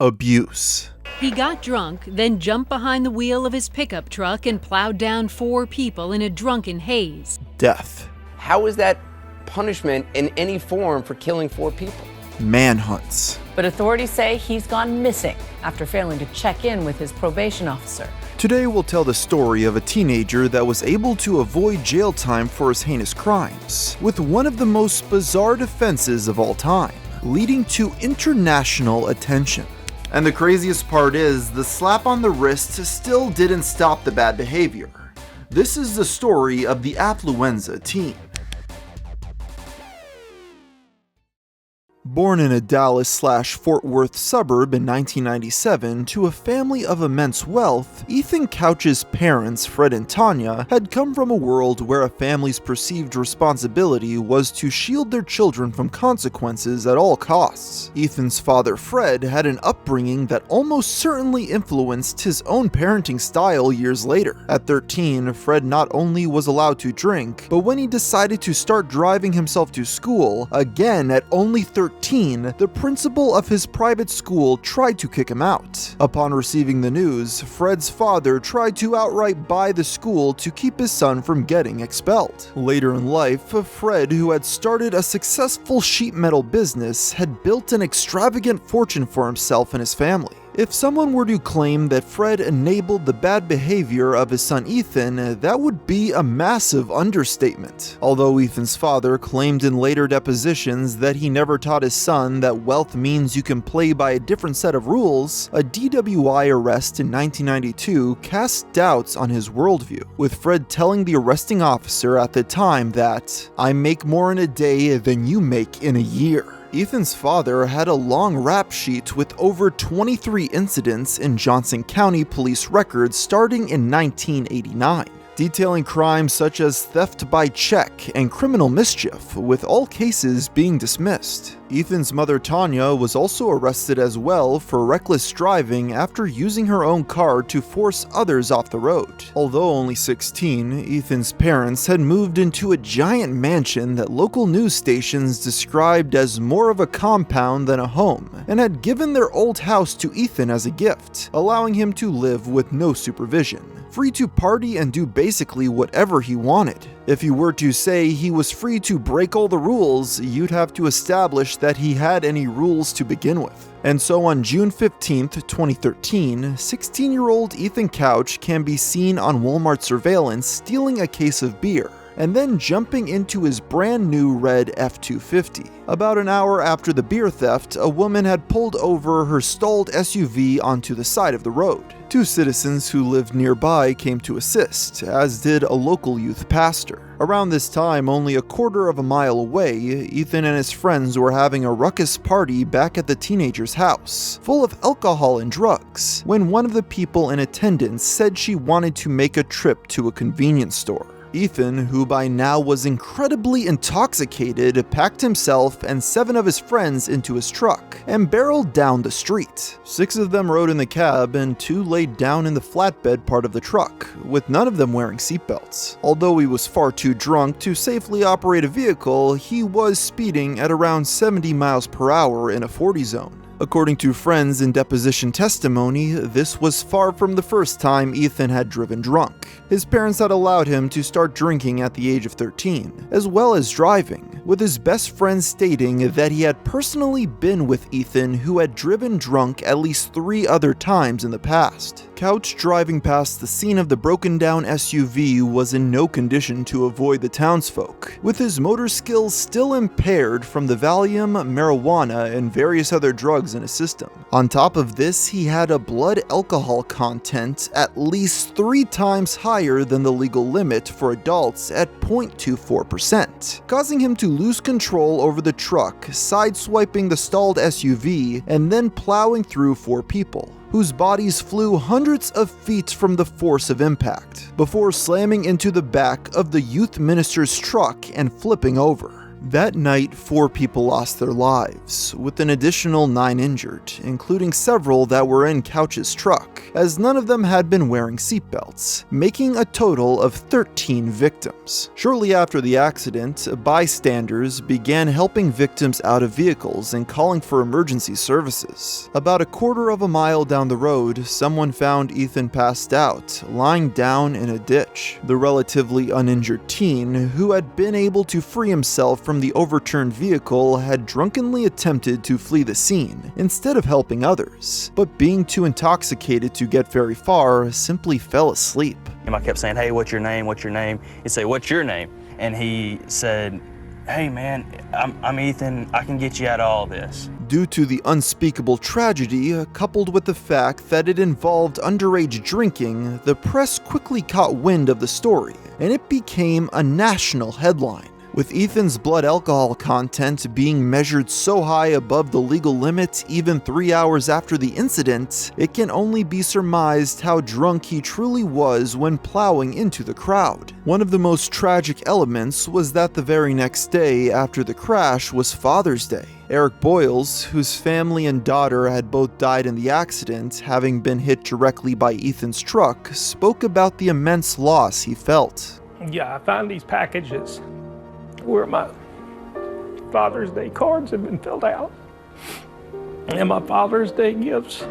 Abuse. He got drunk, then jumped behind the wheel of his pickup truck and plowed down 4 people in a drunken haze. Death. How is that punishment in any form for killing 4 people? Manhunts. But authorities say he's gone missing after failing to check in with his probation officer. Today we'll tell the story of a teenager that was able to avoid jail time for his heinous crimes, with one of the most bizarre defenses of all time, leading to international attention. And the craziest part is, the slap on the wrist still didn't stop the bad behavior. This is the story of the Affluenza Teen. Born in a Dallas/Fort Worth suburb in 1997 to a family of immense wealth, Ethan Couch's parents, Fred and Tanya, had come from a world where a family's perceived responsibility was to shield their children from consequences at all costs. Ethan's father, Fred, had an upbringing that almost certainly influenced his own parenting style years later. At 13, Fred not only was allowed to drink, but when he decided to start driving himself to school, again at only 13, the principal of his private school tried to kick him out. Upon receiving the news, Fred's father tried to outright buy the school to keep his son from getting expelled. Later in life, Fred, who had started a successful sheet metal business, had built an extravagant fortune for himself and his family. If someone were to claim that Fred enabled the bad behavior of his son Ethan, that would be a massive understatement. Although Ethan's father claimed in later depositions that he never taught his son that wealth means you can play by a different set of rules, a DWI arrest in 1992 cast doubts on his worldview, with Fred telling the arresting officer at the time that, "I make more in a day than you make in a year." Ethan's father had a long rap sheet with over 23 incidents in Johnson County police records starting in 1989, detailing crimes such as theft by check and criminal mischief, with all cases being dismissed. Ethan's mother Tanya was also arrested as well for reckless driving after using her own car to force others off the road. Although only 16, Ethan's parents had moved into a giant mansion that local news stations described as more of a compound than a home, and had given their old house to Ethan as a gift, allowing him to live with no supervision, free to party and do basically whatever he wanted. If you were to say he was free to break all the rules, you'd have to establish that he had any rules to begin with. And so on June 15th, 2013, 16-year-old Ethan Couch can be seen on Walmart surveillance stealing a case of beer, and then jumping into his brand new red F-250. About an hour after the beer theft, a woman had pulled over her stalled SUV onto the side of the road. 2 citizens who lived nearby came to assist, as did a local youth pastor. Around this time, only a quarter of a mile away, Ethan and his friends were having a ruckus party back at the teenager's house, full of alcohol and drugs, when one of the people in attendance said she wanted to make a trip to a convenience store. Ethan, who by now was incredibly intoxicated, packed himself and 7 of his friends into his truck and barreled down the street. 6 of them rode in the cab and 2 laid down in the flatbed part of the truck, with none of them wearing seatbelts. Although he was far too drunk to safely operate a vehicle, he was speeding at around 70 miles per hour in a 40 zone. According to friends in deposition testimony, this was far from the first time Ethan had driven drunk. His parents had allowed him to start drinking at the age of 13, as well as driving, with his best friend stating that he had personally been with Ethan, who had driven drunk at least 3 other times in the past. Couch driving past the scene of the broken down SUV was in no condition to avoid the townsfolk, with his motor skills still impaired from the Valium, marijuana, and various other drugs in his system. On top of this, he had a blood alcohol content at least 3 times higher than the legal limit for adults at 0.24%, causing him to lose control over the truck, sideswiping the stalled SUV, and then plowing through 4 people, whose bodies flew hundreds of feet from the force of impact, before slamming into the back of the youth minister's truck and flipping over. That night, 4 people lost their lives, with an additional 9 injured, including several that were in Couch's truck, as none of them had been wearing seatbelts, making a total of 13 victims. Shortly after the accident, bystanders began helping victims out of vehicles and calling for emergency services. About a quarter of a mile down the road, someone found Ethan passed out, lying down in a ditch. The relatively uninjured teen, who had been able to free himself from the overturned vehicle, had drunkenly attempted to flee the scene instead of helping others, but being too intoxicated to get very far, simply fell asleep. I kept saying, "Hey, what's your name? What's your name?" He'd say, "What's your name?" And he said, "Hey man, I'm Ethan, I can get you out of all this." Due to the unspeakable tragedy, coupled with the fact that it involved underage drinking, the press quickly caught wind of the story, and it became a national headline. With Ethan's blood alcohol content being measured so high above the legal limit even 3 hours after the incident, it can only be surmised how drunk he truly was when plowing into the crowd. One of the most tragic elements was that the very next day after the crash was Father's Day. Eric Boyles, whose family and daughter had both died in the accident, having been hit directly by Ethan's truck, spoke about the immense loss he felt. Yeah, I found these packages where my Father's Day cards had been filled out, and my Father's Day gifts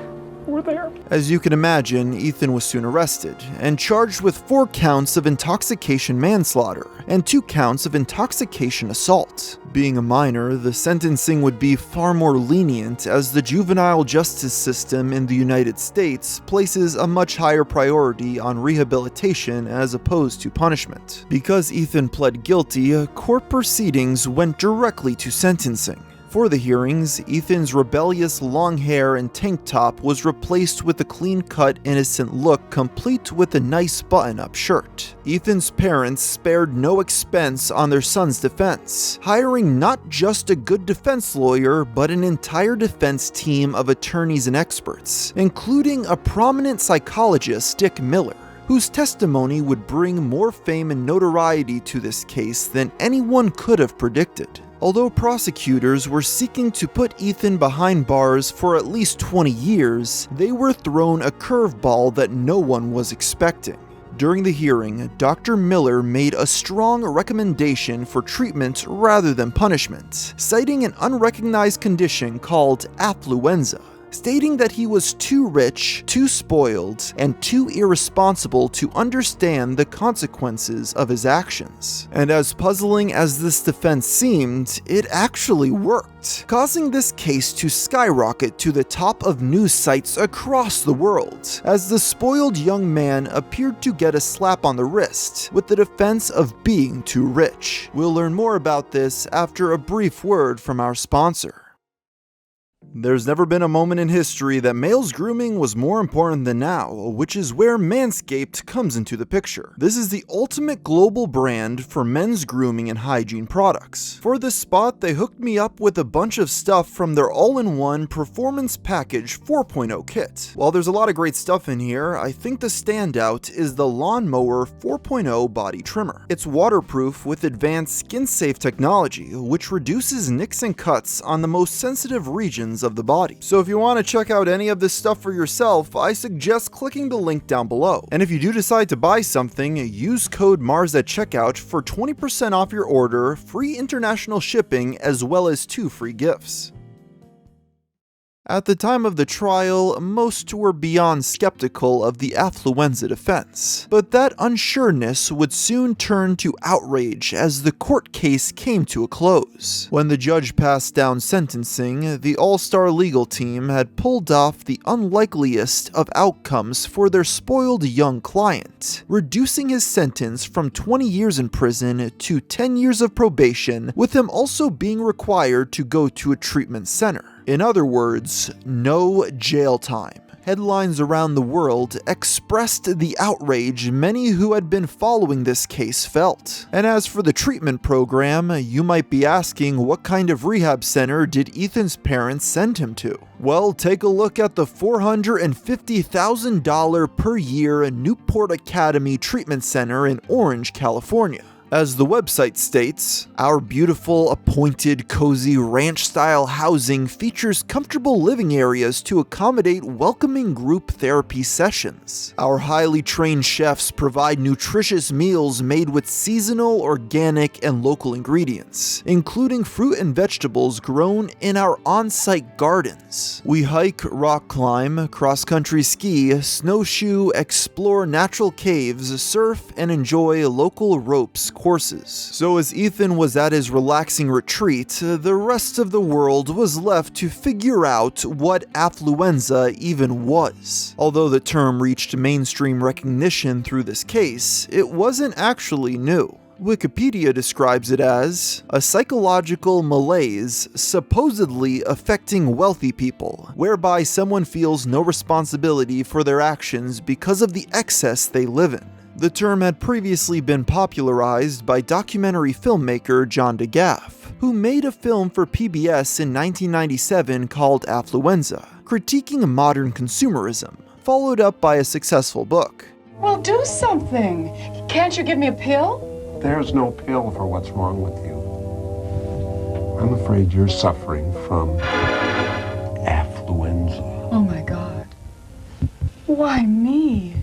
were there. As you can imagine, Ethan was soon arrested and charged with 4 counts of intoxication manslaughter and 2 counts of intoxication assault. Being a minor, the sentencing would be far more lenient, as the juvenile justice system in the United States places a much higher priority on rehabilitation as opposed to punishment. Because Ethan pled guilty, court proceedings went directly to sentencing. For the hearings, Ethan's rebellious long hair and tank top was replaced with a clean-cut, innocent look complete with a nice button-up shirt. Ethan's parents spared no expense on their son's defense, hiring not just a good defense lawyer, but an entire defense team of attorneys and experts, including a prominent psychologist, Dick Miller, whose testimony would bring more fame and notoriety to this case than anyone could have predicted. Although prosecutors were seeking to put Ethan behind bars for at least 20 years, they were thrown a curveball that no one was expecting. During the hearing, Dr. Miller made a strong recommendation for treatment rather than punishment, citing an unrecognized condition called affluenza, stating that he was too rich, too spoiled, and too irresponsible to understand the consequences of his actions. And as puzzling as this defense seemed, it actually worked, causing this case to skyrocket to the top of news sites across the world, as the spoiled young man appeared to get a slap on the wrist with the defense of being too rich. We'll learn more about this after a brief word from our sponsor. There's never been a moment in history that males grooming was more important than now, which is where Manscaped comes into the picture. This is the ultimate global brand for men's grooming and hygiene products. For this spot, they hooked me up with a bunch of stuff from their all-in-one Performance Package 4.0 kit. While there's a lot of great stuff in here, I think the standout is the Lawnmower 4.0 body trimmer. It's waterproof with advanced skin-safe technology, which reduces nicks and cuts on the most sensitive regions of the body. So if you want to check out any of this stuff for yourself, I suggest clicking the link down below. And if you do decide to buy something, use code MARS at checkout for 20% off your order, free international shipping, as well as 2 free gifts. At the time of the trial, most were beyond skeptical of the affluenza defense, but that unsureness would soon turn to outrage as the court case came to a close. When the judge passed down sentencing, the all-star legal team had pulled off the unlikeliest of outcomes for their spoiled young client, reducing his sentence from 20 years in prison to 10 years of probation, with him also being required to go to a treatment center. In other words, no jail time. Headlines around the world expressed the outrage many who had been following this case felt. And as for the treatment program, you might be asking, what kind of rehab center did Ethan's parents send him to? Well, take a look at the $450,000 per year Newport Academy Treatment Center in Orange, California. As the website states, our beautiful, appointed, cozy, ranch-style housing features comfortable living areas to accommodate welcoming group therapy sessions. Our highly trained chefs provide nutritious meals made with seasonal, organic, and local ingredients, including fruit and vegetables grown in our on-site gardens. We hike, rock climb, cross-country ski, snowshoe, explore natural caves, surf, and enjoy local ropes courses. So as Ethan was at his relaxing retreat, the rest of the world was left to figure out what affluenza even was. Although the term reached mainstream recognition through this case, it wasn't actually new. Wikipedia describes it as a psychological malaise supposedly affecting wealthy people, whereby someone feels no responsibility for their actions because of the excess they live in. The term had previously been popularized by documentary filmmaker John DeGaff, who made a film for PBS in 1997 called Affluenza, critiquing modern consumerism, followed up by a successful book. Well, do something. Can't you give me a pill? There's no pill for what's wrong with you. I'm afraid you're suffering from affluenza. Oh my God. Why me?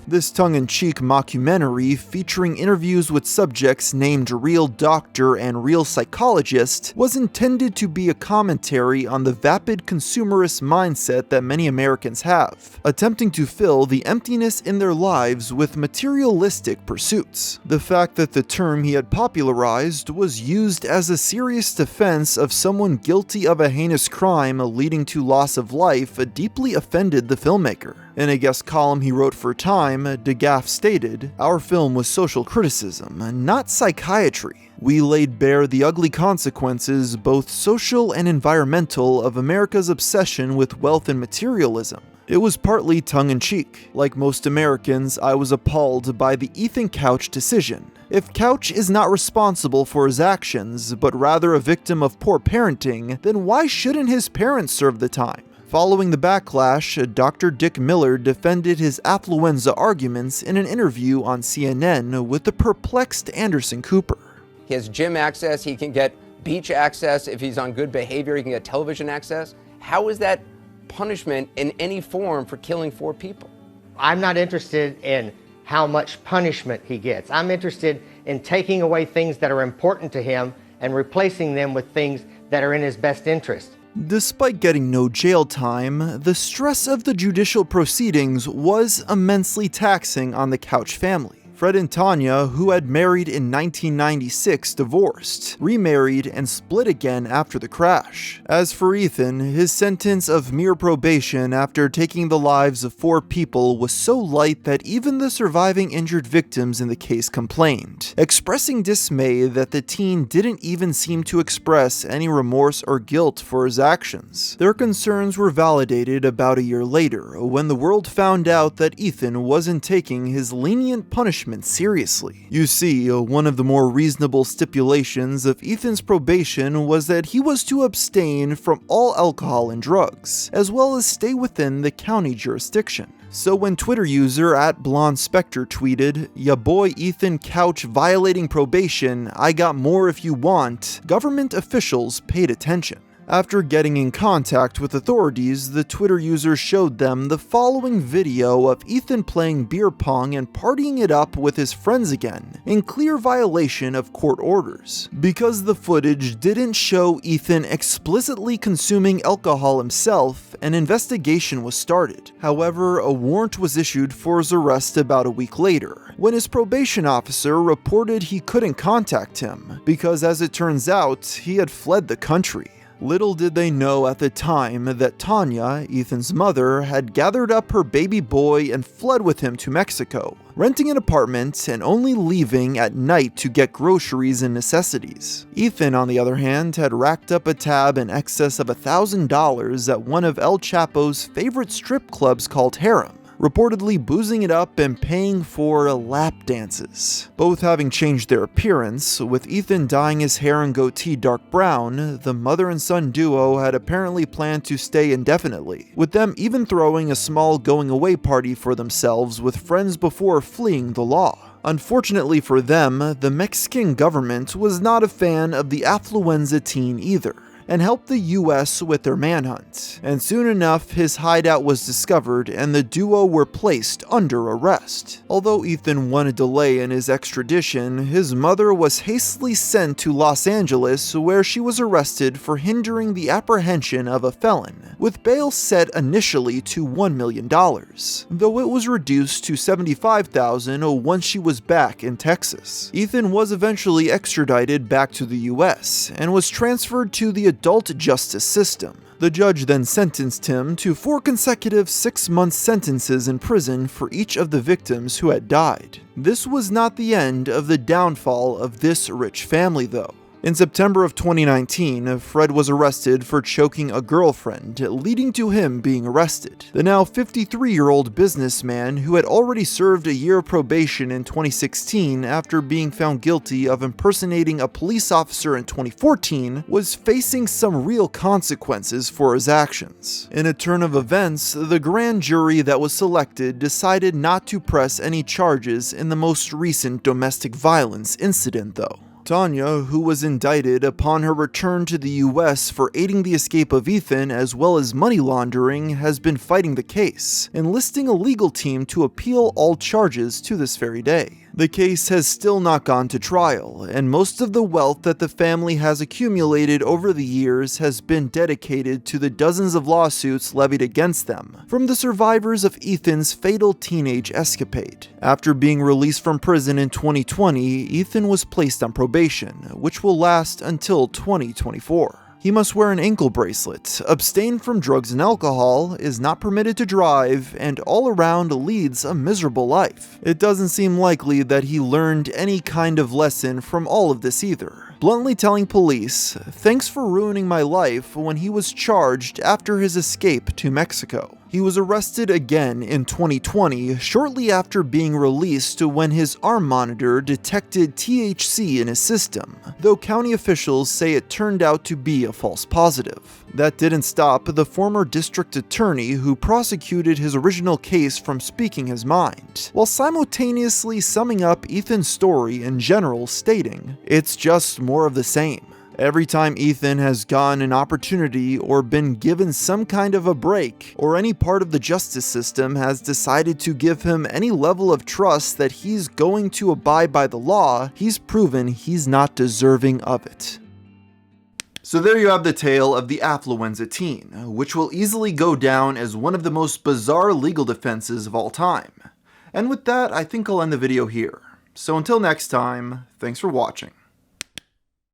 This tongue-in-cheek mockumentary, featuring interviews with subjects named Real Doctor and Real Psychologist, was intended to be a commentary on the vapid consumerist mindset that many Americans have, attempting to fill the emptiness in their lives with materialistic pursuits. The fact that the term he had popularized was used as a serious defense of someone guilty of a heinous crime leading to loss of life deeply offended the filmmaker. In a guest column he wrote for Time, DeGaff stated, "Our film was social criticism, not psychiatry. We laid bare the ugly consequences, both social and environmental, of America's obsession with wealth and materialism. It was partly tongue-in-cheek. Like most Americans, I was appalled by the Ethan Couch decision. If Couch is not responsible for his actions, but rather a victim of poor parenting, then why shouldn't his parents serve the time?" Following the backlash, Dr. Dick Miller defended his affluenza arguments in an interview on CNN with the perplexed Anderson Cooper. He has gym access, he can get beach access, if he's on good behavior, he can get television access. How is that punishment in any form for killing 4 people? I'm not interested in how much punishment he gets. I'm interested in taking away things that are important to him and replacing them with things that are in his best interest. Despite getting no jail time, the stress of the judicial proceedings was immensely taxing on the Couch family. Fred and Tanya, who had married in 1996, divorced, remarried, and split again after the crash. As for Ethan, his sentence of mere probation after taking the lives of 4 people was so light that even the surviving injured victims in the case complained, expressing dismay that the teen didn't even seem to express any remorse or guilt for his actions. Their concerns were validated about a year later, when the world found out that Ethan wasn't taking his lenient punishment seriously. You see, one of the more reasonable stipulations of Ethan's probation was that he was to abstain from all alcohol and drugs, as well as stay within the county jurisdiction. So when Twitter user @BlondeSpectre tweeted, "Ya boy Ethan Couch violating probation, I got more if you want," government officials paid attention. After getting in contact with authorities, the Twitter user showed them the following video of Ethan playing beer pong and partying it up with his friends again, in clear violation of court orders. Because the footage didn't show Ethan explicitly consuming alcohol himself, an investigation was started. However, a warrant was issued for his arrest about a week later, when his probation officer reported he couldn't contact him, because as it turns out, he had fled the country. Little did they know at the time that Tanya, Ethan's mother, had gathered up her baby boy and fled with him to Mexico, renting an apartment and only leaving at night to get groceries and necessities. Ethan, on the other hand, had racked up a tab in excess of $1,000 at one of El Chapo's favorite strip clubs called Harem, reportedly boozing it up and paying for lap dances. Both having changed their appearance, with Ethan dyeing his hair and goatee dark brown, the mother and son duo had apparently planned to stay indefinitely, with them even throwing a small going-away party for themselves with friends before fleeing the law. Unfortunately for them, the Mexican government was not a fan of the Affluenza Teen either, and helped the US with their manhunt, and soon enough his hideout was discovered and the duo were placed under arrest. Although Ethan won a delay in his extradition, his mother was hastily sent to Los Angeles where she was arrested for hindering the apprehension of a felon, with bail set initially to $1 million, though it was reduced to $75,000 once she was back in Texas. Ethan was eventually extradited back to the US and was transferred to the adult justice system. The judge then sentenced him to 4 consecutive 6-month sentences in prison for each of the victims who had died. This was not the end of the downfall of this rich family though. In September of 2019, Fred was arrested for choking a girlfriend, leading to him being arrested. The now 53-year-old businessman, who had already served a year of probation in 2016 after being found guilty of impersonating a police officer in 2014, was facing some real consequences for his actions. In a turn of events, the grand jury that was selected decided not to press any charges in the most recent domestic violence incident though. Tanya, who was indicted upon her return to the US for aiding the escape of Ethan as well as money laundering, has been fighting the case, enlisting a legal team to appeal all charges to this very day. The case has still not gone to trial, and most of the wealth that the family has accumulated over the years has been dedicated to the dozens of lawsuits levied against them from the survivors of Ethan's fatal teenage escapade. After being released from prison in 2020, Ethan was placed on probation, which will last until 2024. He must wear an ankle bracelet, abstain from drugs and alcohol, is not permitted to drive, and all around leads a miserable life. It doesn't seem likely that he learned any kind of lesson from all of this either, bluntly telling police, "Thanks for ruining my life," when he was charged after his escape to Mexico. He was arrested again in 2020, shortly after being released when his arm monitor detected THC in his system, though county officials say it turned out to be a false positive. That didn't stop the former district attorney who prosecuted his original case from speaking his mind, while simultaneously summing up Ethan's story in general, stating, "It's just more of the same. Every time Ethan has gotten an opportunity or been given some kind of a break, or any part of the justice system has decided to give him any level of trust that he's going to abide by the law, he's proven he's not deserving of it." So there you have the tale of the Affluenza Teen, which will easily go down as one of the most bizarre legal defenses of all time. And with that, I think I'll end the video here. So until next time, thanks for watching.